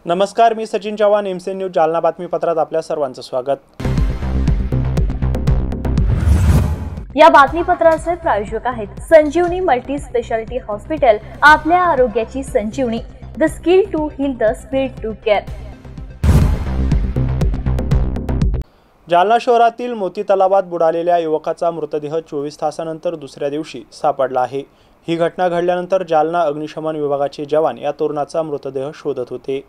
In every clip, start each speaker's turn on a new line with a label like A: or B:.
A: नमस्कार, मी Sachin Chavan, MCN news Jalna बातमीपत्रात आपल्या सर्वांचं स्वागत।
B: या बातमीपत्राचे प्रायोजक आहेत संजीवनी मल्टी स्पेशालिटी हॉस्पिटल, आपल्या आरोग्याची संजीवनी, the skill to heal, the speed to care.
A: Jalna शहरातील मोती तलावात बुडालेल्या युवकाचा मृतदेह 24 तासानंतर दुसऱ्या दिवशी सापडला आहे। ही घटना घडल्यानंतर जालना अग्निशमन विभागाचे जवान या तरुणाचा मृतदेह शोधत होते।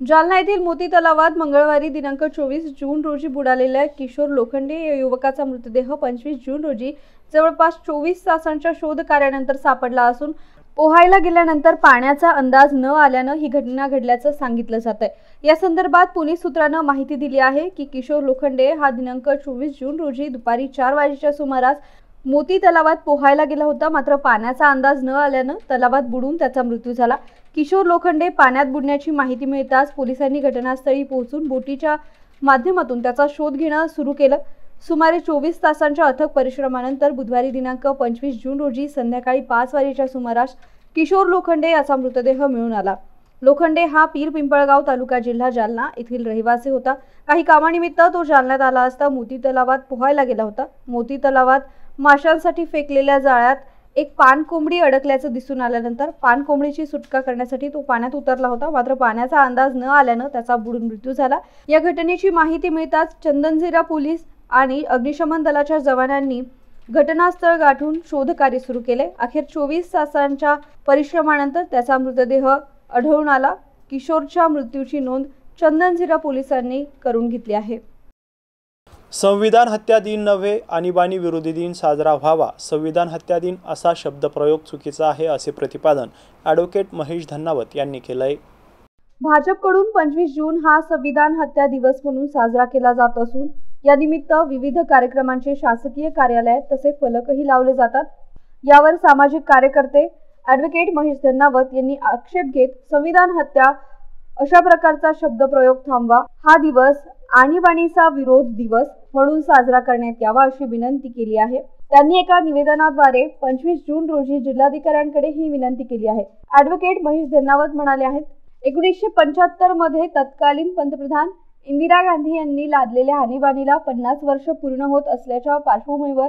C: जालना येथील मोती तलावात मंगळवारी दिनांक 24 जून रोजी बुडालेल्या किशोर लोखंडे या युवकाचा मृतदेह 25 जून रोजी जवळपास 24 तासांच्या शोध कार्यानंतर सापडला असून पोहायला गेल्यानंतर पाण्याचा अंदाज न आल्यानं ही घटना घडल्याचं सांगितलं जात आहे। या संदर्भात पोलीस सूत्रांनी माहिती दिली आहे की किशोर लोखंडे हा दिनांक 24 जून रोजी दुपारी 4 वाजेच्या सुमारास मोती तलावात पोहायला गेला होता, मात्र पाण्याचा अंदाज न आल्यानं तलावात बुडून त्याचा मृत्यू झाला। किशोर लोखंडे पाण्यात बुडण्याची माहिती मिळताच पोलिसांनी घटनास्थळी पोहोचून बोटीच्या माध्यमातून त्याचा शोध घेणं सुरू केलं। सुमारे 24 तासांच्या अथक परिश्रमानंतर बुधवारी दिनांक 25 जून रोजी संध्याकाळी 5 वाजेच्या सुमारास किशोर लोखंडे याचा मृतदेह मिळून आला। लोखंडे हा पीर पिंपळगाव तालुका जिल्हा जालना येथील रहिवासी होता। काही कामानिमित्त तो जालन्यात आला असता मोती तलावात पोहायला गेला होता। मोती तलावात माशांसाठी फेकलेल्या जाळ्यात एक पाणकोंबडी अडकल्याचं दिसून आल्यानंतर पाणकोंबडीची सुटका करण्यासाठी तो पाण्यात उतरला होता, मात्र पाण्याचा अंदाज न आल्यानं त्याचा बुडून मृत्यू झाला। या घटनेची माहिती मिळताच चंदनझिरा पोलीस आणि अग्निशमन दलाच्या जवानांनी घटनास्थळ गाठून शोधकार्य सुरू केले। अखेर 24 तासांच्या परिश्रमानंतर त्याचा मृतदेह आढळून आला। किशोरच्या मृत्यूची नोंद चंदनझिरा पोलिसांनी करून घेतली आहे।
A: संविधान हत्या दिन नव्हे, आणीबाणी विरोधी दिन साजरा व्हावा। संविधान हत्या दिन असा शब्दप्रयोग चुकीचा आहे, असे प्रतिपादन ॲडव्होकेट महेश धन्नावत यांनी केलंय।
C: भाजपकडून 25 जून हा संविधान हत्या दिवस म्हणून साजरा केला जात असून या निमित्त विविध कार्यक्रमांचे शासकीय कार्यालयात तसे फलकही लावले जातात। यावर सामाजिक कार्यकर्ते ॲडव्होकेट महेश धन्नावत यांनी आक्षेप घेत संविधान हत्या अशा प्रकारचा शब्दप्रयोग थांबवा, हा दिवस आणीबाणीचा विरोध दिवस म्हणून साजरा करण्यात यावा अशी विनंती केली आहे। त्यांनी एका निवेदनाद्वारे 25 जून रोजी जिल्हाधिकाऱ्यांकडे ही विनंती केली आहे। ॲडव्होकेट महेश धन्नावत म्हणाले आहेत, 1975 मध्ये तत्कालीन पंतप्रधान इंदिरा गांधी यांनी लादलेल्या आणीबाणीला 50 वर्ष पूर्ण होत असल्याच्या पार्श्वभूमीवर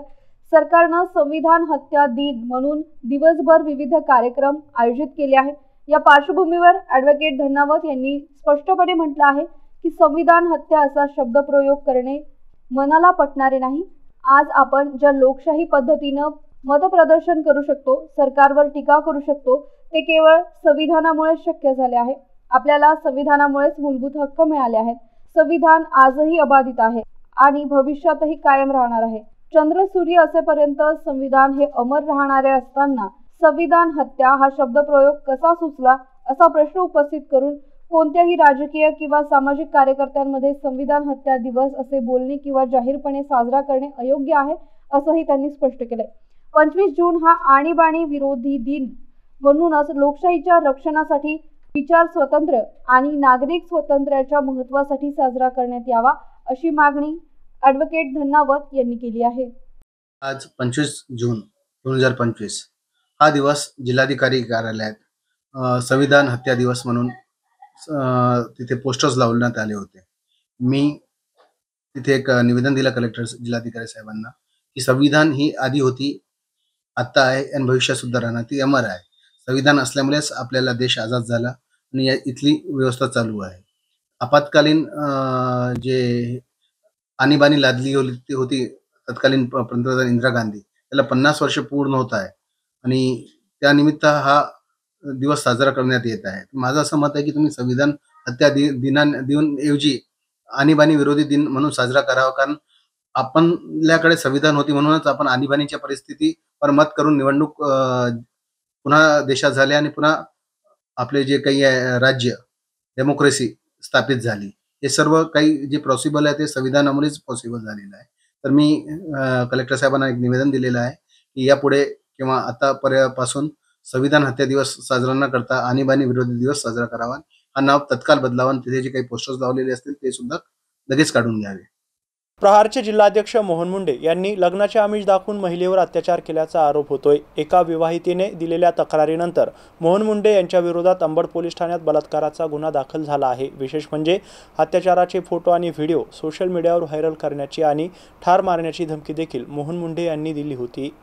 C: सरकारनं संविधान हत्या दिन म्हणून दिवसभर विविध कार्यक्रम आयोजित केले आहेत। या पार्श्वभूमीवर ॲडव्होकेट धन्नावत यांनी स्पष्टपणे म्हटलं आहे की संविधान हत्या असा शब्दप्रयोग करणे मनाला पटणारे नाही। आज आपण ज्या लोकशाही पद्धतीनं मतप्रदर्शन करू शकतो, सरकारवर टीका करू शकतो, ते केवळ संविधानामुळे शक्य झाले आहे। आपल्याला संविधानामुळेच मूलभूत हक्क मिळाले आहेत। संविधान आजही अबाधित आहे आणि भविष्यातही कायम राहणार आहे। चंद्र सूर्य असेपर्यंत संविधान हे अमर राहणारे असताना संविधान हत्या हा शब्दप्रयोग कसा सुचला, असा प्रश्न उपस्थित करून कोणत्याही राजकीय किंवा सामाजिक कार्यकर्त्यांमध्ये संविधान हत्या दिवस असे बोलणे किंवा जाहीरपणे साजरा करणे अयोग्य आहे, असंही त्यांनी स्पष्ट केलंय। 25 जून हा आणीबाणी विरोधी दिन म्हणूनच लोकशाहीच्या रक्षणासाठी, विचार स्वातंत्र्य आणि नागरिक स्वातंत्र्याच्या महत्त्वासाठी साजरा करण्यात यावा अशी मागणी ॲडव्होकेट धन्नावत यांनी केली आहे।
D: आज 25 जून 2025 हा दिवस जिल्हाधिकारी कार्यालयात संविधान हत्या दिवस म्हणून तिथे पोस्टर्स लावण्यात आले होते। मी तिथे एक निवेदन दिलं कलेक्टर जिल्हाधिकारी साहेबांना की संविधान ही आधी होती, आता आहे आणि भविष्यात सुद्धा राहणार, ती अमर आहे। संविधान असल्यामुळेच आपल्याला देश आझाद झाला आणि इथली व्यवस्था चालू आहे। आपत्कालीन जे आणीबाणी लादली होती तत्कालीन पंतप्रधान इंदिरा गांधी, त्याला 50 वर्ष पूर्ण होत आहे आणि त्यानिमित्त हा दिवस साजरा करण्यात येत आहे। माझं असं मत आहे की तुम्ही संविधान हत्या दिन ऐवजी आणीबाणी विरोधी दिन म्हणून साजरा करावा, कारण आपल्याकडे संविधान होती म्हणूनच आपण आणीबाणीच्या परिस्थितीवर मत करून निवडणूक पुन्हा देशात झाल्या आणि पुन्हा आपले जे काही राज्य डेमोक्रेसी स्थापित झाली। हे सर्व काही जे पॉसिबल आहे ते संविधानामुळेच पॉसिबल झालेलं आहे। तर मी कलेक्टर साहेबांना एक निवेदन दिलेलं आहे की यापुढे किंवा आतापर्यंत संविधान हत्या दिवस साजरा न करता आणीबाणी विरोधी दिवस साजरा करावा, हा नाव तत्काळ बदलावा, तिथे जे काही पोस्टर्स लावलेले असतील ते सुद्धा लगेच काढून घ्यावे।
A: प्रहारचे जिल्हाध्यक्ष मोहन मुंडे यांनी लग्नाचे आमिष दाखवून महिलेवर अत्याचार केल्याचा आरोप होतोय। एका विवाहितेने दिलेल्या तक्रारीनंतर मोहन मुंडे यांच्या विरोधात अंबड पोलीस ठाण्यात बलात्काराचा गुन्हा दाखल झाला आहे। विशेष म्हणजे अत्याचाराचे फोटो आणि व्हिडिओ सोशल मीडियावर व्हायरल करण्याची आणि ठार मारण्याची धमकी देखील मोहन मुंडे यांनी दिली होती।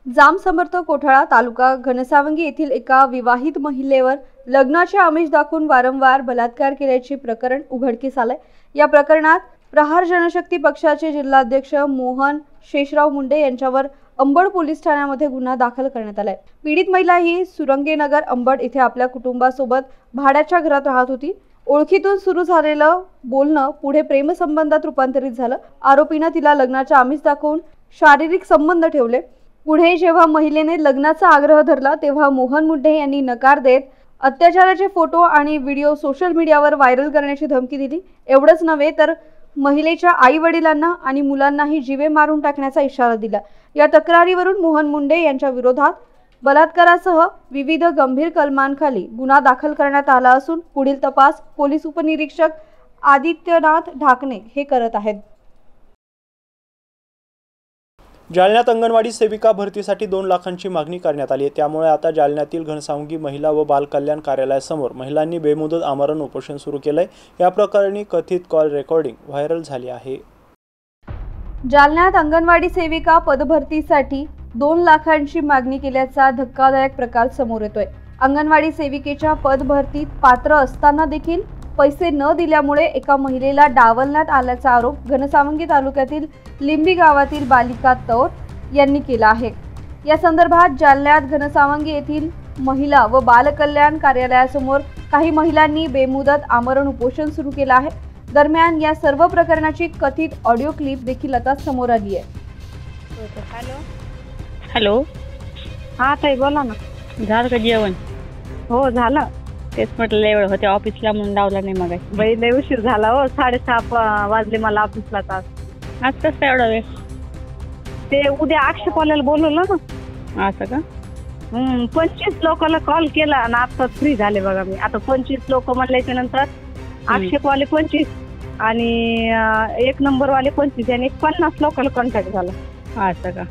C: जाम समर्थ कोठाळा तालुका घनसावंगी येथील एका विवाहित महिलेवर लग्नाचे आमिष दाखवून वारंवार बलात्कार केल्याचे प्रकरण उघडकीस आले। या प्रकरणात प्रहार जनशक्ती पक्षाचे जिल्हाध्यक्ष मोहन शेषराव मुंडे यांच्यावर अंबड पोलीस ठाण्यामध्ये गुन्हा दाखल करण्यात आलाय। पीडित महिला ही सुरंगेनगर अंबड येथे आपल्या कुटुंबासोबत भाड्याच्या घरात राहत होती। ओळखीतून सुरू झालेलं बोलणं पुढे प्रेमसंबंधात रूपांतरित झालं। आरोपीनं तिला लग्नाचे आमिष दाखवून शारीरिक संबंध ठेवले। पुढे जेव्हा महिलेने लग्नाचा आग्रह धरला तेव्हा मोहन मुंडे यांनी नकार देत अत्याचाराचे फोटो आणि व्हिडिओ सोशल मीडियावर व्हायरल करण्याची धमकी दिली। एवढंच नव्हे तर महिलेच्या आई वडिलांना आणि मुलांनाही जीवे मारून टाकण्याचा इशारा दिला। या तक्रारीवरून मोहन मुंडे यांच्या विरोधात बलात्कारासह विविध गंभीर कलमांखाली गुन्हा दाखल करण्यात आला असून पुढील तपास पोलीस उपनिरीक्षक आदित्यनाथ ढाकणे हे करत आहेत।
A: जालन्यात अंगणवाडी सेविका भरतीसाठी 2 लाखांची मागणी करण्यात आली आहे। त्यामुळे आता जालन्यातील घनसावंगी महिला व बाल कल्याण कार्यालयासमोर महिलांनी बेमुदत आमरण उपोषण सुरू केलंय। या प्रकरणी कथित कॉल रेकॉर्डिंग व्हायरल झाली आहे।
C: जालन्यात अंगणवाडी सेविका पदभरतीसाठी 2 लाखांची मागणी केल्याचा धक्कादायक प्रकार समोर येतोय। अंगणवाडी सेविकेच्या पदभरतीत पात्र असताना देखील पैसे न दिल्यामुळे एका महिलेला डावलण्यात आल्याचा आरोप घनसावंगी तालुक्यातील लिंबी गावातील बालिका तौर यांनी केला आहे। या संदर्भात जालन्यात घनसावंगी येथील महिला व बाल कल्याण कार्यालयासमोर काही महिलांनी बेमुदत आमरण उपोषण सुरू केलं आहे। दरम्यान या सर्व प्रकरणाची कथित ऑडिओ क्लिप देखील आता समोर आली आहे।
E: हॅलो,
F: हा ताई बोला ना।
E: झालं का जेवण?
F: हो झालं।
E: तेच म्हटलं एवढं होते ऑफिसला म्हणून लावला नाही मग।
F: बाई लय उशीर झाला हो, 6:30 वाजले मला ऑफिसला तास।
E: आज कसं काय एवढा वेळ?
F: ते उद्या आक्षेपवाल्याला बोलवलं ना।
E: असं का?
F: 25 लोकांना कॉल केला आणि आता फ्री झाले बघा मी। आता 25 लोक म्हणल्याच्या नंतर आक्षेपवाले 25 आणि 1 नंबरवाले 25 आणि 50 लोकांना कॉन्टॅक्ट झाला।
E: असं का?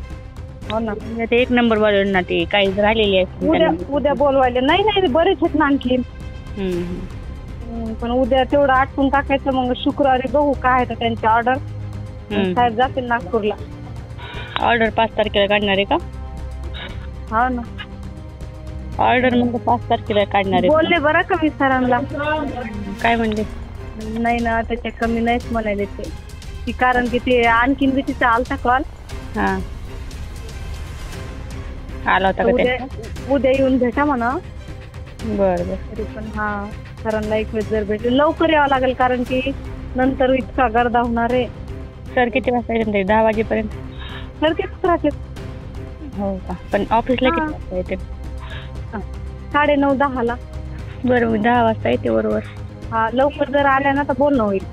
F: हो ना।
E: ते 1 नंबर ना ते काही राहिलेली आहे
F: उद्या बोलवायला नाही बरेच आहेत ना आणखी। पण उद्या तेवढं आटपून टाकायचं, मग शुक्रवारी बघू काय आहे त्यांची ऑर्डर। साहेब जातील नागपूरला।
E: ऑर्डर 5 तारखेला काढणार आहे का?
F: हा ना।
E: ऑर्डर मग 5 तारखेला काढणार आहे।
F: बोलले बरं का मी सरांना।
E: काय म्हणले?
F: नाही ना, त्याच्या कमी नाहीच म्हणाले ते, कारण की ते आणखीन बी तिचा आलता कॉल।
E: हा, आला होता का?
F: उद्या येऊन भेटा म्हणा।
E: बरं
F: तरी पण हा सरांना एक वेळ जर भेटले लवकर यावं लागेल, कारण की नंतर इतका गर्दा होणार आहे।
E: सर किती वाजता येते? 10 वाजेपर्यंत
F: सर किती राहते?
E: हो का? पण ऑफिसला किती वाजता येते?
F: 9:30-10 ला।
E: बरोबर, 10 वाजता येते बरोबर।
F: हा, लवकर जर आल्या ना तर बोलणं होईल।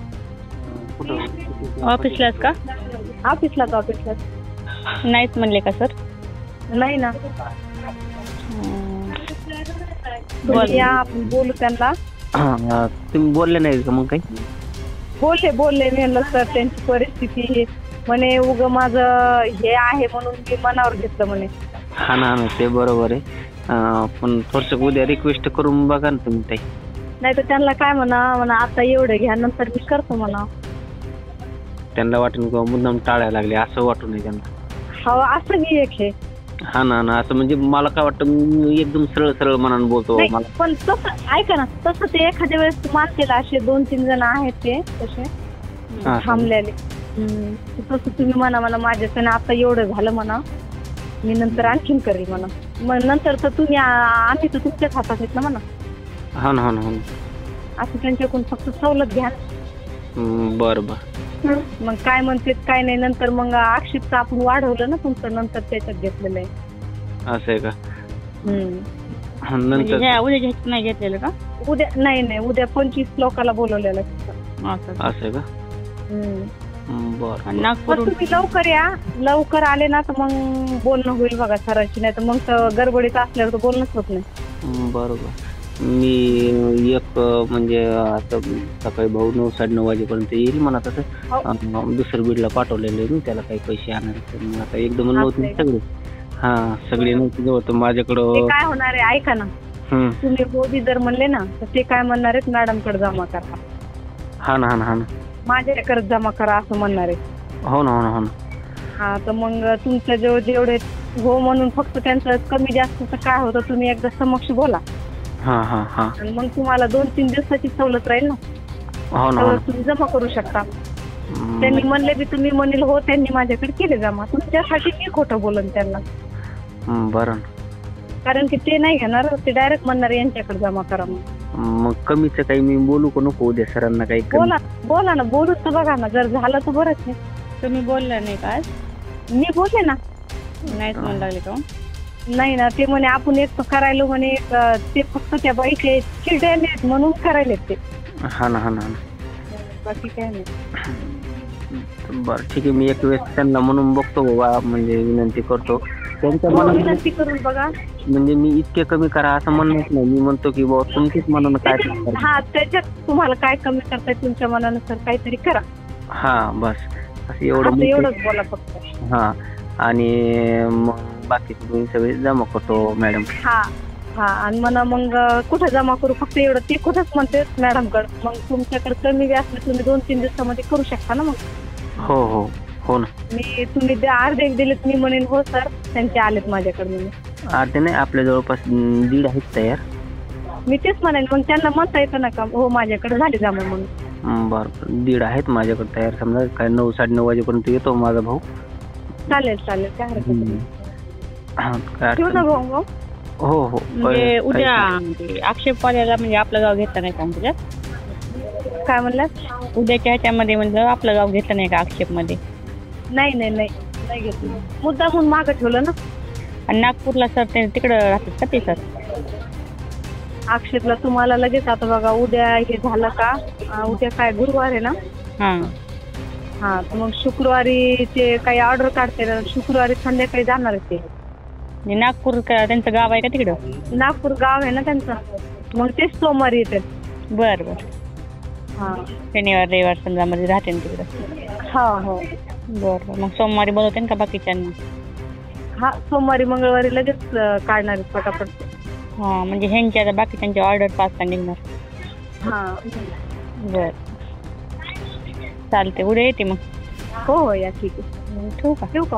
E: ऑफिसलाच का?
F: ऑफिसलाच
E: नाहीच म्हणले का सर?
F: नाही ना। या आपण बोलू त्यांना।
G: तुम्ही बोलले नाही का मग? काही
F: बोलले मी म्हणलं सर त्यांची परिस्थिती म्हणे उग माझं हे आहे म्हणून मी मनावर घेतलं म्हणे।
G: हा ना ते बरोबर आहे, पण थोडस उद्या रिक्वेस्ट करून बघा ना तुम्ही ताई।
F: नाही तर त्यांना काय म्हणा आता एवढं घ्या नंतर मी करतो म्हणा।
G: त्यांना वाटून किंवा मुद्दाम टाळायला लागले असं वाटू नये त्यांना।
F: हो, असं मी एक हे।
G: हा ना असं म्हणजे मला काय वाटतं, मी एकदम सरळ मनानं बोलतो मला।
F: पण तसं ऐका ना, तसं ते एखाद्या वेळेस मानतेला असे 2-3 जण आहेत ते तसे थांबलेले। तसं तुम्ही म्हणा माझ्याकडे आता एवढं झालं म्हणा, मी नंतर आणखीन करेल म्हणा। मग नंतर तर तुम्ही आम्ही तर तुमच्याच हातात आहेत ना म्हणा।
G: हा ना
F: असं त्यांच्याकडून फक्त सवलत घ्या।
G: बरं
F: मग काय म्हणते काय नाही, नंतर मग आक्षेपचं आपण वाढवलं ना तुमचं, नंतर त्याच्यात घेतलेलं आहे।
G: असं आहे का?
E: नंतर उद्या नाही घेतलेलं का?
F: उद्या नाही, उद्या 25 लोकांना बोलवलेलं
G: असं आहे का?
E: बरं, नागपूर
F: तुम्ही लवकर या। लवकर आले ना तर मग बोलणं होईल बघा सरांची, नाही तर मग गडबडीत असल्यावर तर बोलणंच होत नाही।
G: बरोबर। मी एक म्हणजे आता सकाळी भाऊ 9-9:30 वाजेपर्यंत येईल म्हणा. तसं दुसरं बीडला पाठवलेलं आहे मी त्याला काही पैसे आणायचे. मग आता एकदम नव्हते सगळे. सगळे नव्हते जवळ तर माझ्याकडं.
F: ते काय होणार आहे ऐका ना, तुम्ही मोदी जर म्हणले ना तर ते काय म्हणणार आहेत, मॅडमकडे जमा करा.
G: हा ना
F: माझ्याकडे जमा करा असं म्हणणार आहे.
G: हो ना.
F: हा, तर मग तुमच्या जवळ जेवढे हो म्हणून फक्त त्यांचं कमी जास्त तर काय होतं तुम्ही एकदा समक्ष बोला.
G: हा.
F: आणि मग तुम्हाला 2-3 दिवसाची सवलत राहील ना.
G: हो ना.
F: तुम्ही जमा करू शकता. त्यांनी म्हणले बी तुम्ही म्हणेल हो त्यांनी माझ्याकडे केले जमा, तुमच्यासाठी मी खोटं बोलन त्यांना.
G: बरं.
F: कारण की ते नाही घेणार, ते डायरेक्ट म्हणणार यांच्याकडे जमा करा.
G: मग कमीचं काही मी बोलू का नको उद्या सरांना काही?
F: बोला ना, बोलू तर बघा ना, जर झालं तर बरंच आहे.
E: तुम्ही बोलला नाही का आज?
F: मी बोलले ना.
E: नाहीच म्हणू लागले का?
F: नाही ना, ते म्हणे आपण एक करायला म्हणे, ते फक्त त्या बाईचे चिडले आहेत म्हणून करायले ते.
G: हा ना.
F: बाकी काय नाही.
G: बरं ठीक आहे, मी एक वेळेस त्यांना म्हणून बघतो बाबा, म्हणजे विनंती करतो त्यांच्या मनात.
F: विनंती करून बघा.
G: म्हणजे मी इतके कमी करा असं म्हणत नाही. मी म्हणतो की बाबा तुमच्याच मनानं काय.
F: हा, त्याच्यात तुम्हाला काय कमी करताय तुमच्या मनानुसार काहीतरी करा.
G: हा बस असं एवढंच
F: बोला फक्त.
G: हा, आणि मग बाकी तुम्ही सगळे जमा करतो मॅडम.
F: हा, आणि म्हणा मग कुठं जमा करू, फक्त एवढं ते कुठंच म्हणते मॅडमकडे. मग तुमच्याकडे कमी असले तुम्ही 2-3 दिवसामध्ये करू शकता ना. मग
G: हो ना.
F: तुम्ही अर्धे दिले तुम्ही म्हणेन हो सर त्यांचे आलेत माझ्याकडे म्हणून.
G: अर्धे नाही, आपल्या जवळपास 1.5 आहेत तयार.
F: मी तेच म्हणेन, मग त्यांना म्हणता येतं ना का हो माझ्याकडे झाले जमा म्हणून.
G: बरं 1.5 आहेत माझ्याकडे तयार. समजा काय 9-9:30 वाजेपर्यंत येतो माझा भाऊ.
F: चालेल काय हरकत नाही.
G: काय
F: ठेवू ना भाऊ?
G: हो.
E: म्हणजे उद्या आक्षेपवाल्याला म्हणजे आपलं गाव घेतलं नाही का तुझ्यात?
F: काय म्हणलात?
E: उद्याच्या ह्याच्यामध्ये म्हणजे आपलं गाव घेतलं नाही का आक्षेपमध्ये?
F: नाही घेतलं. मुद्दा म्हणून मागं ठेवलं ना.
E: आणि नागपूरला सर ते तिकडं राहतात का ते सर?
F: आक्षेपला तुम्हाला लगेच आता बघा उद्या हे झालं का, उद्या काय गुरुवार आहे ना. हा, तर मग शुक्रवारी ते काही ऑर्डर काढते ना, शुक्रवारी संध्याकाळी जाणार आहे ते.
E: नागपूर का त्यांचं गाव आहे का तिकडं?
F: नागपूर गाव आहे ना त्यांचं. मग तेच सोमवारी येते.
E: बरं.
F: हा,
E: शनिवार रविवार समजा मध्ये राहते ना तिकडं?
F: हो.
E: बरं, मग सोमवारी बोलवते ना का बाकीच्यांना?
F: हा, सोमवारी मंगळवारी लगेच काढणार आहेत पटापट.
E: हा, म्हणजे ह्यांच्या आता बाकीच्यांची ऑर्डर 5 निघणार.
F: हा,
E: बरं चालते, उद्या येते मग.
F: हो या ठीक आहे. ठेवू का?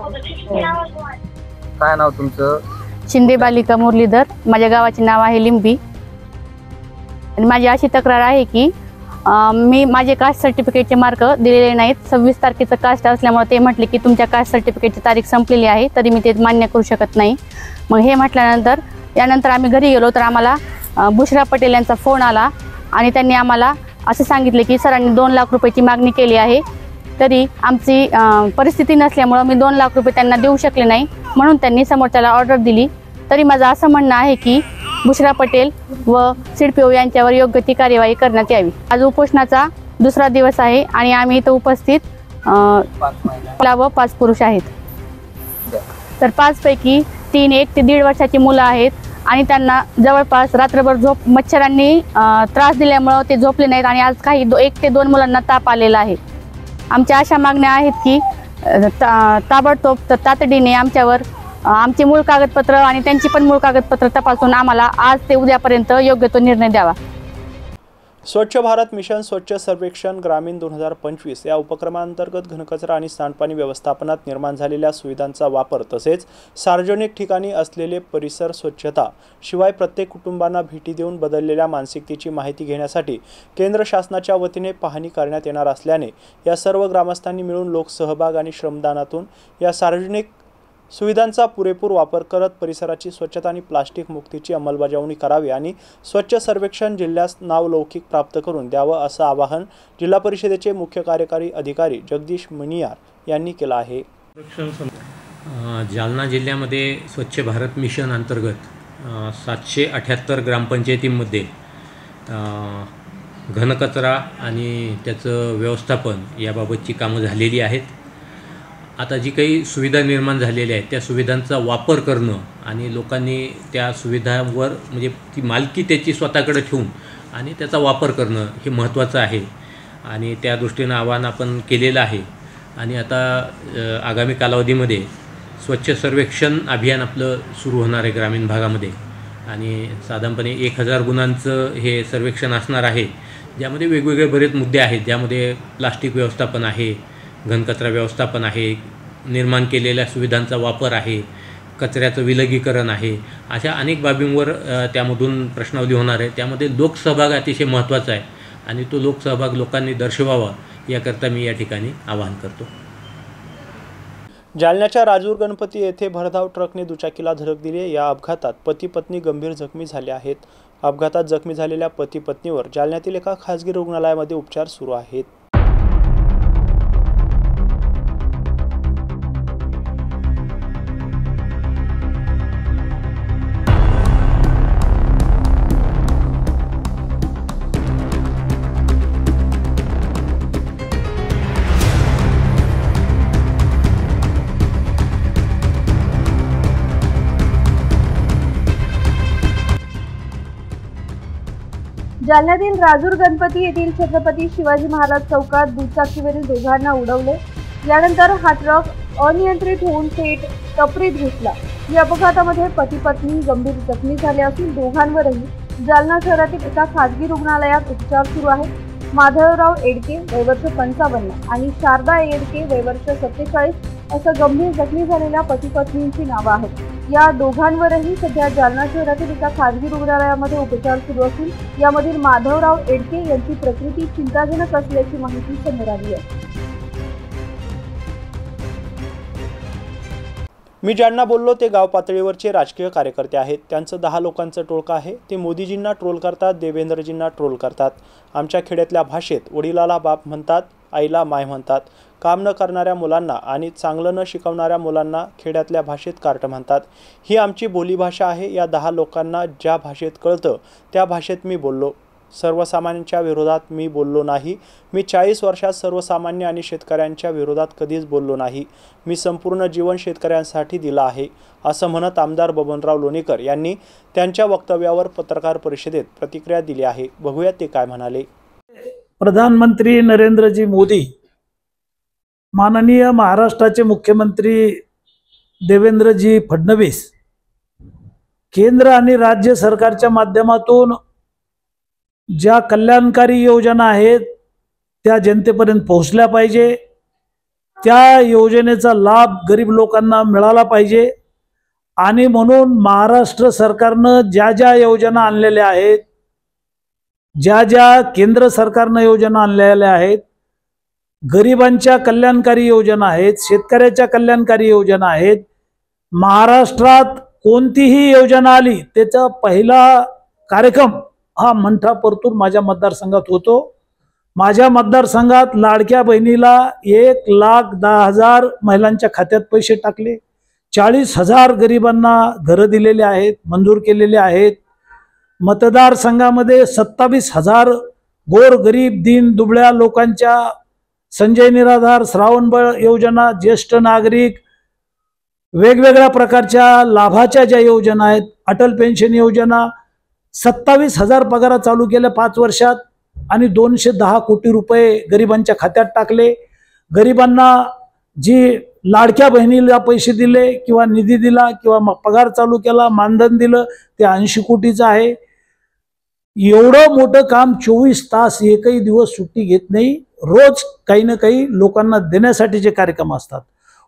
G: काय नाव तुमचं?
H: शिंदे बालिका मुरलीधर. माझ्या गावाचे नाव आहे लिंबी. आणि माझी अशी तक्रार आहे की मी माझे कास्ट सर्टिफिकेटचे मार्क दिलेले नाहीत. 26 तारखेचं कास्ट असल्यामुळे ते म्हटले की तुमच्या कास्ट सर्टिफिकेटची तारीख संपलेली आहे, तरी मी ते मान्य करू शकत नाही. मग हे म्हटल्यानंतर यानंतर आम्ही घरी गेलो तर आम्हाला बुशरा पटेल यांचा फोन आला आणि त्यांनी आम्हाला असं सांगितले की सरांनी 2 लाख रुपयाची मागणी केली आहे, तरी आमची परिस्थिती नसल्यामुळं मी 2 लाख रुपये त्यांना देऊ शकले नाही, म्हणून त्यांनी समोरच्याला ऑर्डर दिली. तरी माझं असं म्हणणं आहे की बुशरा पटेल व CDPO यांच्यावर योग्य ती कार्यवाही करण्यात यावी. आज उपोषणाचा 2रा दिवस आहे आणि आम्ही इथं उपस्थित 5 पुरुष आहेत. तर 5 पैकी 3 1 ते 1.5 वर्षाची मुलं आहेत आणि त्यांना जवळपास रात्रभर मच्छरांनी त्रास दिल्यामुळं ते झोपले नाहीत आणि आज काही 1 ते 2 मुलांना ताप आलेला आहे. आमच्या अशा मागण्या आहेत की ताबडतोब तातडीने आमच्यावर आमचे मूळ कागदपत्र आणि त्यांची पण मूळ कागदपत्र तपासून आम्हाला आज ते उद्यापर्यंत योग्य तो निर्णय द्यावा.
A: स्वच्छ भारत मिशन स्वच्छ सर्वेक्षण ग्रामीण 2025 या उपक्रमांतर्गत घनकचरा आणि सांडपाणी व्यवस्थापनात निर्माण झालेल्या सुविधांचा वापर तसेच सार्वजनिक ठिकाणी असलेले परिसर स्वच्छता शिवाय प्रत्येक कुटुंबांना भेटी देऊन बदललेल्या मानसिकतेची माहिती घेण्यासाठी केंद्र शासनाच्या वतीने पाहणी करण्यात येणार असल्याने या सर्व ग्रामस्थांनी मिळून लोकसहभाग आणि श्रमदानातून या सार्वजनिक सुविधांचा पुरेपूर वापर करत परिसराची स्वच्छता आणि प्लास्टिक मुक्तीची अंमलबजावणी करावी आणि स्वच्छ सर्वेक्षण जिल्ह्यास नावलौकिक प्राप्त करून द्यावं असं आवाहन जिल्हा परिषदेचे मुख्य कार्यकारी अधिकारी जगदीश मणियार यांनी केलं आहे.
I: जालना जिल्ह्यामध्ये स्वच्छ भारत मिशन अंतर्गत 778 ग्रामपंचायतींमध्ये घनकचरा आणि त्याचं व्यवस्थापन याबाबतची कामं झालेली आहेत. आता जी काही सुविधा निर्माण झालेल्या आहेत त्या सुविधांचा वापर करणं आणि लोकांनी त्या सुविधांवर म्हणजे ती मालकी त्याची स्वतःकडे ठेवून आणि त्याचा वापर करणं हे महत्त्वाचं आहे आणि त्या दृष्टीनं आवाहन आपण केलेलं आहे. आणि आता आगामी कालावधीमध्ये स्वच्छ सर्वेक्षण अभियान आपलं सुरू होणार आहे ग्रामीण भागामध्ये आणि साधारणपणे 1000 गुणांचं हे सर्वेक्षण असणार आहे, ज्यामध्ये वेगवेगळे बरेच मुद्दे आहेत, ज्यामध्ये प्लास्टिक व्यवस्थापन आहे, घनकचरा व्यवस्थापन आहे, निर्माण केलेल्या सुविधांचा वापर आहे, कचऱ्याचं विलगीकरण आहे, अशा अनेक बाबींवर त्यामधून प्रश्नावली होणार आहे. त्यामध्ये लोकसहभाग अतिशय महत्त्वाचा आहे आणि तो लोकसहभाग लोकांनी दर्शवावा याकरता मी या ठिकाणी आवाहन करतो.
A: जालन्याच्या राजूर गणपती येथे भरधाव ट्रकने दुचाकीला धडक दिली. या अपघातात पती पत्नी गंभीर जखमी झाले आहेत. अपघातात जखमी झालेल्या पती पत्नीवर जालन्यातील एका खासगी रुग्णालयामध्ये उपचार सुरू आहेत.
C: जालन्यातील राजूर गणपती येथील छत्रपती शिवाजी महाराज चौकात दुचाकीवरील दोघांना उडवले. यानंतर हा ट्रक अनियंत्रित होऊन थेट टपरीत घुसला. या अपघातामध्ये पती पत्नी गंभीर जखमी झाले असून दोघांवरही जालना शहरातील एका खासगी रुग्णालयात उपचार सुरू आहेत. माधवराव एडके वय वर्ष 55 आणि शारदा एडके वय वर्ष 47 असं गंभीर जखमी झालेल्या पती पत्नींची नावं आहेत. या दोघांवरही सध्या जालना शहरातील एका खासगी रुग्णालयामध्ये उपचार सुरू असून यामधील माधवराव एडके यांची प्रकृती चिंताजनक असल्याची माहिती समोर आली आहे.
A: मी ज्यांना बोललो ते गाव पातळीवरचे राजकीय कार्यकर्ते आहेत. त्यांचं 10 लोकांचं टोळकं आहे. ते मोदीजींना ट्रोल करतात, देवेंद्रजींना ट्रोल करतात. आमच्या खेड्यातल्या भाषेत वडिलाला बाप म्हणतात, आईला माय म्हणतात. काम न करणाऱ्या मुलांना आणि चांगलं न शिकवणाऱ्या मुलांना खेड्यातल्या भाषेत कार्ट म्हणतात. ही आमची बोलीभाषा आहे. या 10 लोकांना ज्या भाषेत कळतं त्या भाषेत मी बोललो. सर्वसामान्यांच्या विरोधात मी बोललो नाही. मी 40 वर्षात सर्वसामान्य आणि शेतकऱ्यांच्या विरोधात कधीच बोललो नाही. मी संपूर्ण जीवन शेतकऱ्यांसाठी दिलं आहे, असं म्हणत आमदार बबनराव लोणीकर यांनी त्यांच्या वक्तव्यावर पत्रकार परिषदेत प्रतिक्रिया दिली आहे. बघूया ते काय म्हणाले.
J: प्रधानमंत्री नरेंद्रजी मोदी, माननीय महाराष्ट्राचे मुख्यमंत्री देवेंद्रजी फडणवीस, केंद्र आणि राज्य सरकारच्या माध्यमातून ज्या कल्याणकारी योजना आहेत त्या जनतेपर्यंत पोहोचल्या पाहिजे. त्या योजनेचा लाभ गरीब लोकांना मिळाला पाहिजे आणि म्हणून महाराष्ट्र सरकारनं ज्या ज्या योजना आणलेल्या आहेत, ज्या ज्या केंद्र सरकारनं योजना आणलेल्या आहेत, गरिबांच्या कल्याणकारी योजना आहेत, शेतकऱ्याच्या कल्याणकारी योजना आहेत, महाराष्ट्रात कोणतीही योजना आली त्याचा पहिला कार्यक्रम हा मंठा परतूर माझ्या मतदारसंघात होतो. माझ्या मतदारसंघात लाडक्या बहिणीला 1,10,000 महिलांच्या खात्यात पैसे टाकले. 40,000 गरिबांना घरं दिलेले आहेत, मंजूर केलेले आहेत. मतदारसंघामध्ये 27,000 गोर गरीब दीन दुबळ्या लोकांच्या संजय निराधार, श्रावणबाळ योजना, ज्येष्ठ नागरिक, वेगवेगळ्या प्रकारच्या लाभाच्या ज्या योजना आहेत, अटल पेन्शन योजना, 27,000 पगार चालू केल्या 5 वर्षात आणि 210 कोटी रुपये गरिबांच्या खात्यात टाकले. गरिबांना जी लाडक्या बहिणीला पैसे दिले किंवा निधी दिला किंवा पगार चालू केला, मानधन दिलं, ते 80 कोटीचं आहे. एवढं मोठं काम 24 तास एकही दिवस सुट्टी घेत नाही. रोज काही ना काही लोकांना देण्यासाठीचे कार्यक्रम असतात.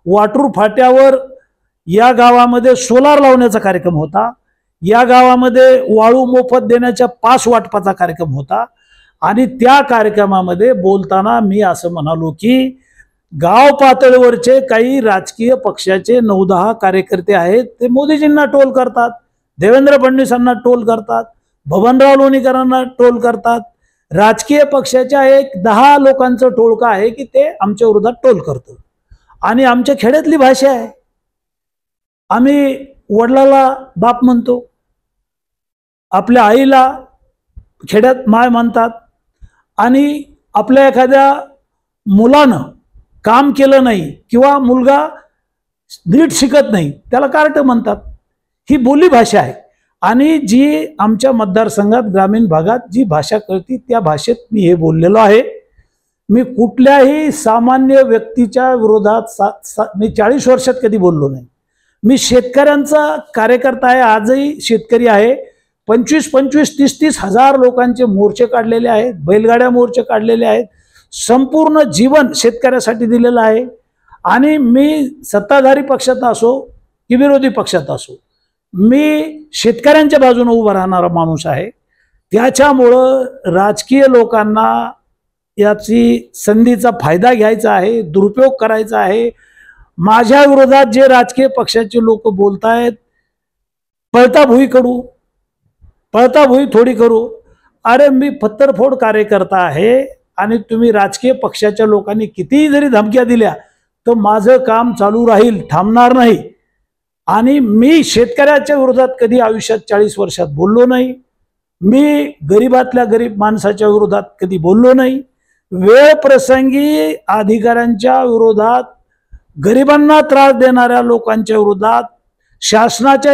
J: वाटूर फाट्यावर या गावामध्ये सोलार लावण्याचा कार्यक्रम होता. या गावामध्ये वाळू मोफत देण्याच्या 5 वाटपाचा कार्यक्रम होता आणि त्या कार्यक्रमामध्ये बोलताना मी असं म्हणालो की गाव पातळीवरचे काही राजकीय पक्षाचे 9-10 कार्यकर्ते आहेत, ते मोदीजींना ट्रोल करतात, देवेंद्र फडणवीसांना ट्रोल करतात, बबनराव लोणीकरांना ट्रोल करतात. राजकीय पक्षाच्या 10 लोकांचं टोळकं आहे की ते आमच्या विरोधात ट्रोल करतं. आणि आमच्या खेड्यातली भाषा आहे, आम्ही वडिलाला बाप म्हणतो, आपल्या आईला खेड्यात माय म्हणतात आणि आपल्या एखाद्या मुलानं काम केलं नाही किंवा मुलगा नीट शिकत नाही त्याला कार्ट म्हणतात. ही बोली भाषा आहे आणि जी आमच्या मतदारसंघात ग्रामीण भागात जी भाषा कळती त्या भाषेत मी हे बोललेलो आहे. मी कुठल्याही सामान्य व्यक्तीच्या विरोधात मी 40 वर्षात कधी बोललो नाही. मी शेतकऱ्यांचा कार्यकर्ता आहे, आजही शेतकरी आहे. 25-25, 30-30 हजार लोकांचे मोर्चे काढलेले आहेत, बैलगाड्या मोर्चे काढलेले आहेत. संपूर्ण जीवन शेतकऱ्यासाठी दिलेलं आहे. आणि मी सत्ताधारी पक्षात असो की विरोधी पक्षात असो, मी शेतकऱ्यांच्या बाजूने उभा राहणारा माणूस आहे. त्याच्यामुळं राजकीय लोकांना याची संधीचा फायदा घ्यायचा आहे, दुरुपयोग करायचा आहे. माझ्या विरोधात जे राजकीय पक्षाचे लोक बोलतायत, पळता भुई थोडी करू. अरे मी पत्तरफोड कार्यकर्ता आहे आणि तुम्ही राजकीय पक्षाच्या लोकांनी कितीही जरी धमक्या दिल्या तर माझं काम चालू राहील, थांबणार नाही. आणि मी शेतकऱ्याच्या विरोधात कधी आयुष्यात 40 वर्षात बोललो नाही. मी गरीबातल्या गरीब माणसाच्या विरोधात कधी बोललो नाही. वेळ प्रसंगी अधिकाऱ्यांच्या विरोधात, गरिबांना त्रास देणाऱ्या लोकांच्या विरोधात, शासनाच्या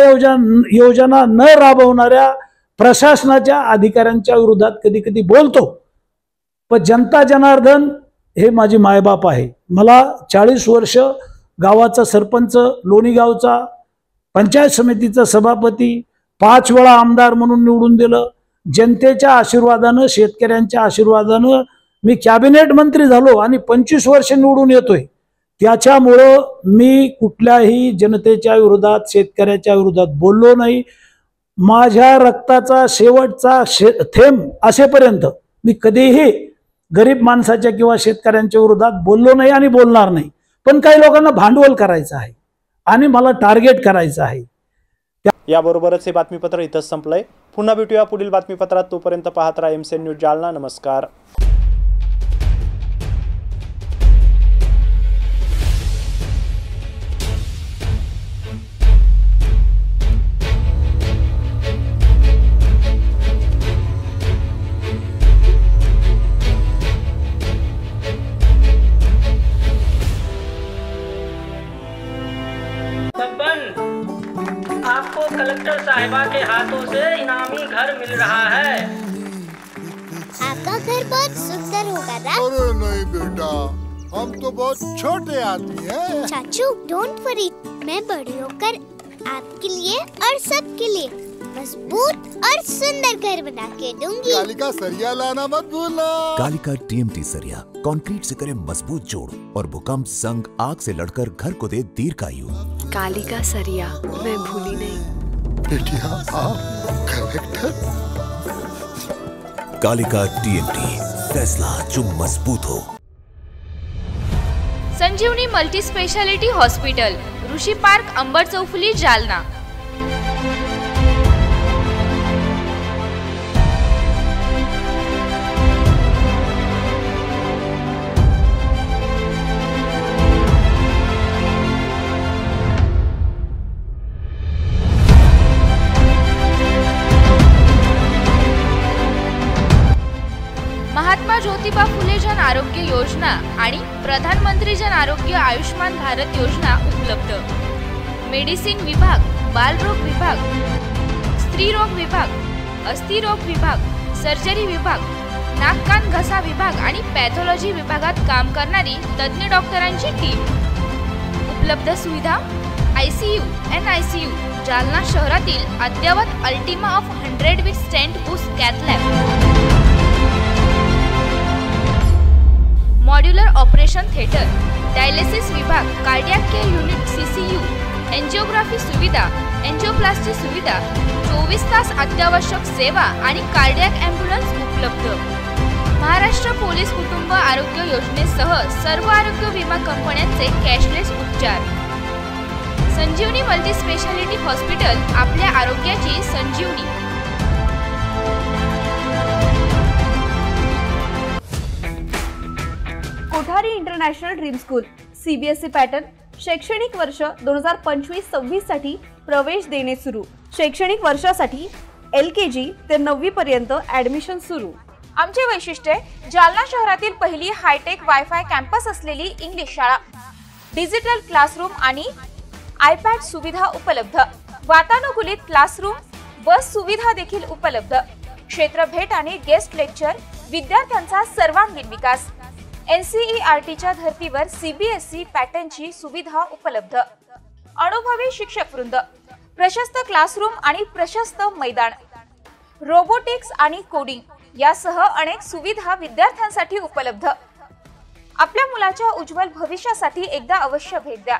J: योजना न राबवणाऱ्या प्रशासनाच्या अधिकाऱ्यांच्या विरोधात कधी कधी बोलतो. पण जनता जनार्दन हे माझी मायबाप आहे. मला 40 वर्ष गावाचा सरपंच, लोणी गावचा पंचायत समितीचा सभापती, 5 वेळा आमदार म्हणून निवडून दिलं. जनतेच्या आशीर्वादानं, शेतकऱ्यांच्या आशीर्वादानं मी कॅबिनेट मंत्री झालो आणि 25 वर्ष निवडून येतोय. त्याच्यामुळं मी कुठल्याही जनतेच्या विरोधात, शेतकऱ्याच्या विरोधात बोललो नाही. माझ्या रक्ताचा शेवटचा थेंब असेपर्यंत मी कधीही गरीब माणसाच्या किंवा शेतकऱ्यांच्या विरोधात बोललो नाही आणि बोलणार नाही. पण काही लोकांना भांडवल करायचं आहे आणि मला टार्गेट करायचं आहे.
A: याबरोबरच हे बातमीपत्र इथंच संपलंय. पुन्हा भेटूया पुढील बातमीपत्रात. तोपर्यंत पाहत राहा MCN न्यूज जालना. नमस्कार.
K: आपको कलेक्टर साहिबा के हाथों से इनामी घर मिल रहा है।
L: आपका घर बहुत सुंदर होगा ना?
M: अरे नहीं बेटा, हम तो बहुत छोटे आदमी हैं।
L: चाचू डोंट वरी, मैं बड़ी होकर आपके लिए और सबके लिए मजबूत और सुंदर घर बना के दूंगी।
M: कालिका सरिया लाना मत भूलना।
N: कालिका TMT सरिया कंक्रीट से करे मजबूत जोड़ और भूकंप, संग, आग से लड़कर घर को दे दीर्घायु।
O: कालिका सरिया मैं भूली नहीं।
M: बेटिया आप कलेक्टर।
N: कालिका TMT, फैसला जो मजबूत हो।
B: संजीवनी मल्टी स्पेशालिटी हॉस्पिटल, ऋषि पार्क, अंबर चौफुली, जालना. महात्मा ज्योतिबा फुले जन आरोग्य योजना आणि प्रधानमंत्री जन आरोग्य आयुष्मान भारत योजना उपलब्ध. मेडिसिन विभाग, बालरोग विभाग, स्त्रीरोग विभाग, अस्थिरोग विभाग, सर्जरी विभाग, नाक कान घसा विभाग आणि पॅथॉलॉजी विभागात काम करणारी तज्ञ डॉक्टरांची टीम. उपलब्ध सुविधा ICU, NICU, जालना शहरातील अद्ययावत Ultima of 100 with stent boost cath lab. Modular operation theatre, dialysis विभाग, cardiac care unit CCU, angiography सुविधा, एंजिओप्लास्टी सुविधा, 24 तास अत्यावश्यक सेवा आणि कार्डियक ॲम्ब्युलन्स उपलब्ध. महाराष्ट्र पोलीस कुटुंब आरोग्य योजनेसह सर्व आरोग्य विमा कंपन्यांचे कॅशलेस उपचार. संजीवनी मल्टी स्पेशालिटी हॉस्पिटल, आपल्या आरोग्याची संजीवनी.
C: Kothari international dream school CBSE pattern. शैक्षणिक वर्ष 2025-26 साठी प्रवेश देणे सुरू. शैक्षणिक वर्षासाठी LKG ते 9वी पर्यंत ॲडमिशन सुरू.
P: आमचे वैशिष्ट्य जालना शहरातील पहिली हायटेक वायफाय कॅम्पस असलेली इंग्लिश शाळा, डिजिटल क्लासरूम आणि आयपॅड सुविधा उपलब्ध, वातानुकूलित क्लासरूम, बस सुविधा देखील उपलब्ध, क्षेत्र भेट आणि गेस्ट लेक्चर, विद्यार्थ्यांचा सर्वांगीण विकास, NCERTच्या धर्तीवर CBSE पॅटर्नची सुविधा उपलब्ध, अनुभवी शिक्षक वृंद, प्रशस्त क्लासरूम आणि प्रशस्त मैदान, रोबोटिक्स आणि कोडिंग यासह अनेक सुविधा विद्यार्थ्यांसाठी उपलब्ध। आपल्या मुलाच्या उज्ज्वल भविष्यासाठी एकदा अवश्य भेट द्या।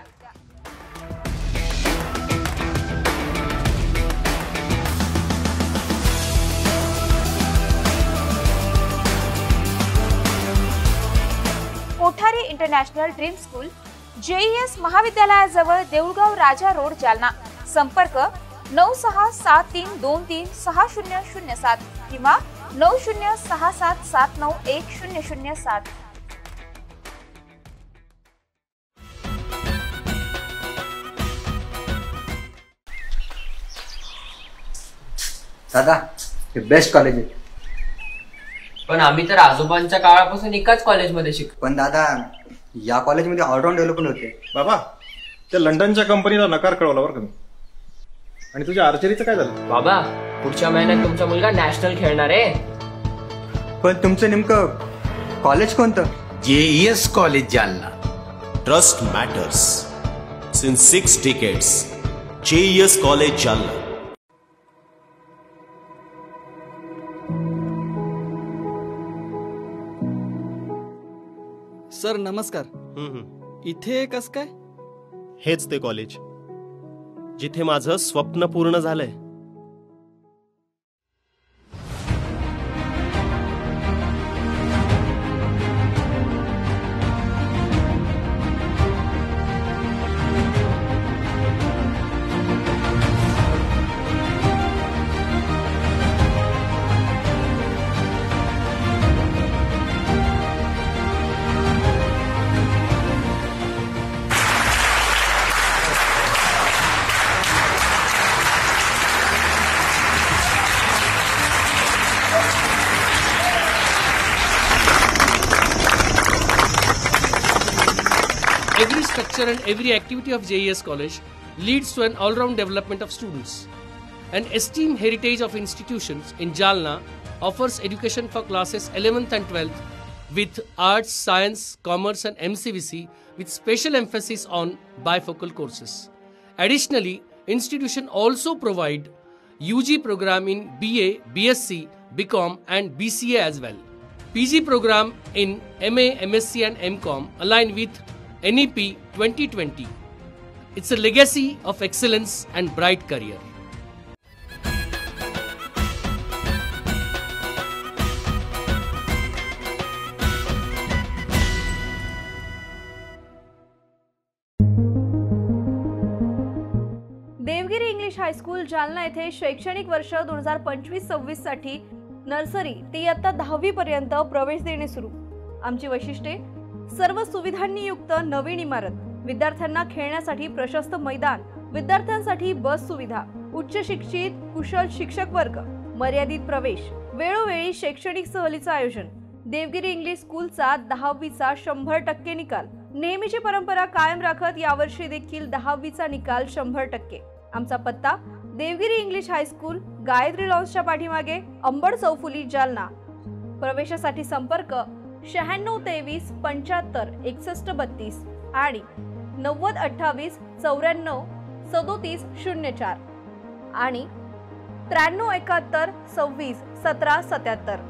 P: Kothari international dream school, JES महाविद्यालयाजवळ देऊळगाव राजा रोड, जालना। संपर्क 9673236007 किंवा 9067791007।
Q: दादा, हे बेस्ट कॉलेज आहे।
R: पण आम्ही तर आजोबांच्या काळापासून एकाच कॉलेजमध्ये शिकतो।
Q: पण दादा, या कॉलेजमध्ये ऑलराऊंड डेव्हलपमेंट होते।
S: बाबा, त्या लंडनच्या कंपनीला नकार कळवला बरं का मी। आणि तुझ्या आर्चरीचं काय झालं?
R: बाबा, पुढच्या महिन्यात तुमचा मुलगा नॅशनल खेळणार आहे।
Q: पण तुमचं नेमकं कॉलेज कोणतं?
T: JES college Jalna. Trust matters since 6 decades। JES college Jalna.
U: Sir नमस्कार। इथे कस काय?
T: हेच ते कॉलेज जिथे माझं स्वप्न पूर्ण झालंय।
V: Every structure and every activity of JES College leads to an all-round development of students. An esteemed heritage of institutions in Jalna offers education for classes 11th and 12th with arts, science, commerce and MCVC with special emphasis on bifocal courses. Additionally, institution also provide UG program in BA, BSc, BCom and BCA as well. PG program in MA, MSc and MCom align with NEP 2020. It's a legacy of excellence and bright career.
C: Devgiri English high school Jalna येथे शैक्षणिक वर्ष 2025-26 साठी nursery ते इयत्ता 10वी पर्यंत प्रवेश देणे सुरू। आमची वैशिष्ट्ये: सर्व सुविधांनी युक्त नवीन इमारत, विद्यार्थ्यांना खेळण्यासाठी प्रशस्त मैदान, विद्यार्थ्यांसाठी बस सुविधा, उच्च शिक्षित कुशल शिक्षक वर्ग, मर्यादित प्रवेश, वेळोवेळी शैक्षणिक सहलीचं आयोजन, देवगिरी इंग्लिश स्कूलचा 10वीचा 100% निकाल, नेहमीची परंपरा कायम राखत यावर्षी देखील 10वीचा निकाल 100%। आमचा पत्ता: देवगिरी इंग्लिश हायस्कूल, गायत्री लॉन्सच्या पाठीमागे, अंबड चौफुली, जालना। प्रवेशासाठी संपर्क 9623 75 61 32 आणि 90 28 94 37 04 आणि 93 71 26 17 77।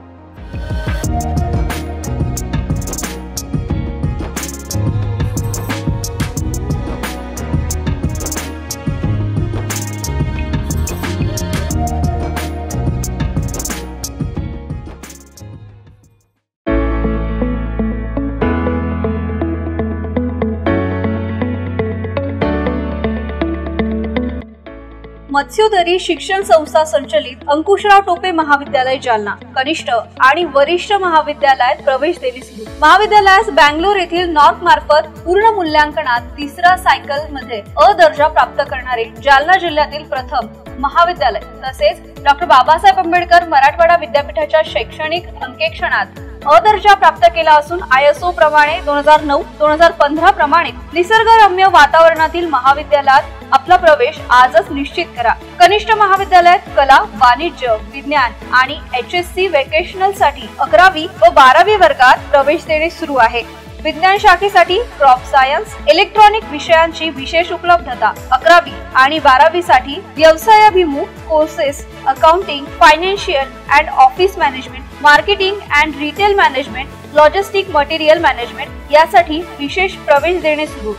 C: मत्स्योदरी शिक्षण संस्था संचलित अंकुशराव टोपे महाविद्यालय जालना कनिष्ठ आणि वरिष्ठ महाविद्यालयात प्रवेश देणे सुरू। महाविद्यालयास बँगलोर येथील नॉर्थ मार्फत पूर्ण मूल्यांकनात 3रा सायकल मध्ये अ दर्जा प्राप्त करणारे जालना जिल्ह्यातील प्रथम
D: महाविद्यालय तसेच डॉक्टर बाबासाहेब आंबेडकर मराठवाडा विद्यापीठाच्या शैक्षणिक अंकेक्षणात अ दर्जा प्राप्त केला असून ISO प्रमाणे 2009-2015 प्रमाणे निसर्गरम्य वातावरणातील महाविद्यालयात आपला प्रवेश आजच निश्चित करा. कनिष्ठ महाविद्यालयात कला, वाणिज्य, विज्ञान आणि HSC व्हेकेशनल साठी 11वी व 12वी वर्गात प्रवेश देणे सुरू आहे. विज्ञान शाखेसाठी क्रॉप सायन्स, इलेक्ट्रॉनिक विषयांची विशेष उपलब्धता. 11वी आणि 12वी साठी व्यवसायाभिमुख courses, accounting, financial and office management, marketing and retail management, logistic material management यासाठी विशेष प्रवेश देणे सुरू.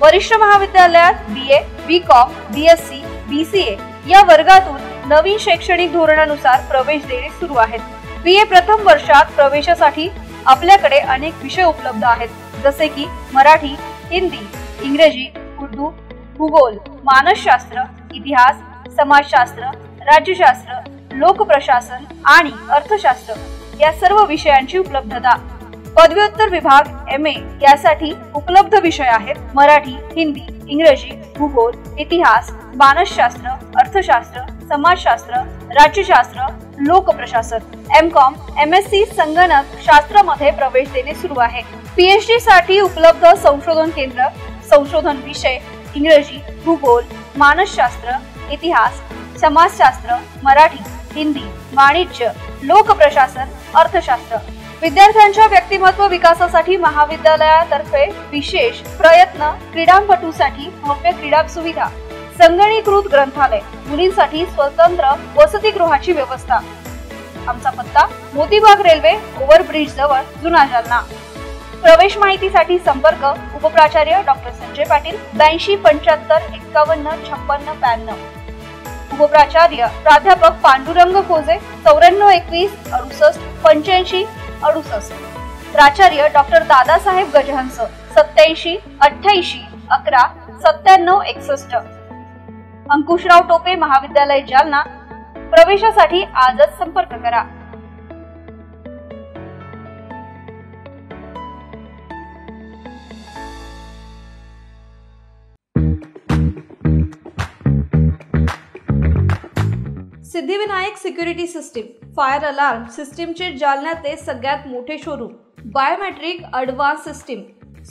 D: वरिष्ठ महाविद्यालयात BA, BCom, BSc, BCA या वर्गातून नवीन शैक्षणिक धोरणानुसार प्रवेश देणे सुरू आहेत. BA प्रथम वर्षात प्रवेशासाठी आपल्याकडे अनेक विषय उपलब्ध आहेत, जसे की मराठी, हिंदी, इंग्रजी, उर्दू, भूगोल, मानसशास्त्र, इतिहास, समाजशास्त्र, राज्यशास्त्र, लोकप्रशासन आणि अर्थशास्त्र या सर्व विषयांची उपलब्धता. पदव्युत्तर विभाग MA यासाठी उपलब्ध विषय आहेत मराठी, हिंदी, इंग्रजी, भूगोल, इतिहास, मानसशास्त्र, अर्थशास्त्र, समाजशास्त्र, राज्यशास्त्र, लोकप्रशासन. MCom, MSc संगणक शास्त्रामध्ये प्रवेश देणे सुरू आहे. PhD साठी उपलब्ध संशोधन केंद्र, संशोधन विषय इंग्रजी, भूगोल, मानसशास्त्र, इतिहास, समाजशास्त्र, मराठी, हिंदी, वाणिज्य, लोकप्रशासन, अर्थशास्त्र. विद्यार्थ्यांच्या व्यक्तिमत्व विकासासाठी महाविद्यालयातर्फे विशेष प्रयत्न. क्रीडापटूसाठी भव्य क्रीडा सुविधा, संगणकीकृत ग्रंथालय, मुलींसाठी स्वतंत्र वसतिगृहाची व्यवस्था. आमचा पत्ता मोतीबाग रेल्वे ओव्हरब्रिज जवळ, जुना जालना. प्रवेश माहितीसाठी संपर्क उपप्राचार्य डॉक्टर संजय पाटील 82 75 51 56 92. उपप्राचार्य प्राध्यापक पांडुरंग खोजे 94 21 68 85 68. प्राचार्य डॉक्टर दादासाहेब गजहंस 87 88 11 97 61. अंकुशराव टोपे महाविद्यालय जालना. प्रवेशासाठी आजच संपर्क करा.
C: Siddhivinayak security system fire alarm सिस्टीमचे जालन्याचे सगळ्यात मोठे showroom. Biometric advance system,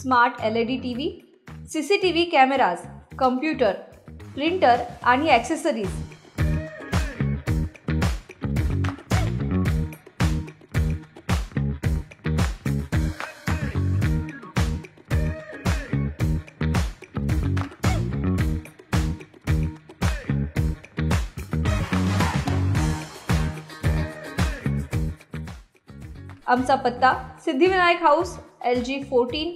C: smart LED TV, CCTV cameras, computer, printer आणि ॲक्सेसरीज. आमचा पत्ता Siddhivinayak house, LG 14,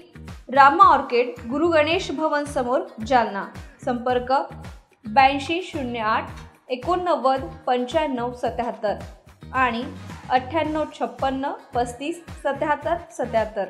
C: Rama orchid, गुरु गणेश भवन समोर, जालना. संपर्क 82 08 89 95 77 आणि 98 56 35 77 77.